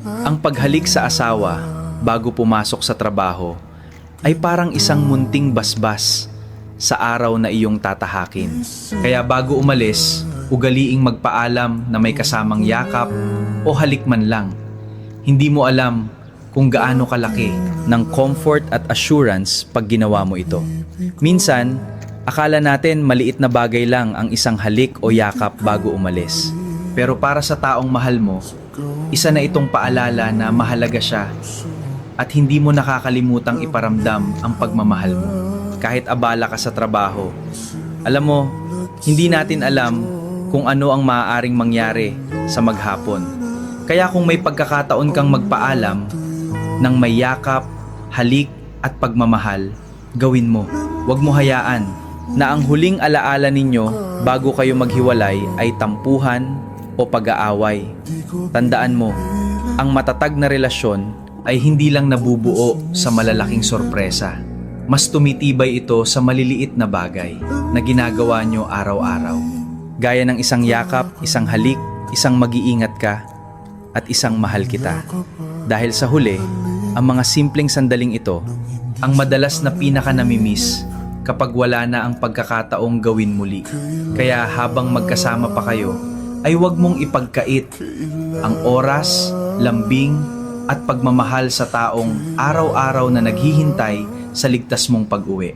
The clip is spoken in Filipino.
Ang paghalik sa asawa bago pumasok sa trabaho ay parang isang munting basbas sa araw na iyong tatahakin. Kaya bago umalis, ugaliing magpaalam na may kasamang yakap o halik man lang. Hindi mo alam kung gaano kalaki ng comfort at assurance pag ginawa mo ito. Minsan, akala natin maliit na bagay lang ang isang halik o yakap bago umalis. Pero para sa taong mahal mo, isa na itong paalala na mahalaga siya at hindi mo nakakalimutang iparamdam ang pagmamahal mo. Kahit abala ka sa trabaho. Alam mo, hindi natin alam kung ano ang maaaring mangyari sa maghapon. Kaya kung may pagkakataon kang magpaalam ng may yakap, halik at pagmamahal, gawin mo. Huwag mo hayaan na ang huling alaala ninyo bago kayo maghiwalay ay tampuhan o pag-aaway. Tandaan mo, ang matatag na relasyon ay hindi lang nabubuo sa malalaking sorpresa. Mas tumitibay ito sa maliliit na bagay na ginagawa nyo araw-araw. Gaya ng isang yakap, isang halik, isang mag-iingat ka, at isang mahal kita. Dahil sa huli, ang mga simpleng sandaling ito, ang madalas na pinaka-namimiss kapag wala na ang pagkakataong gawin muli. Kaya habang magkasama pa kayo, ay huwag mong ipagkait ang oras, lambing, at pagmamahal sa taong araw-araw na naghihintay sa ligtas mong pag-uwi.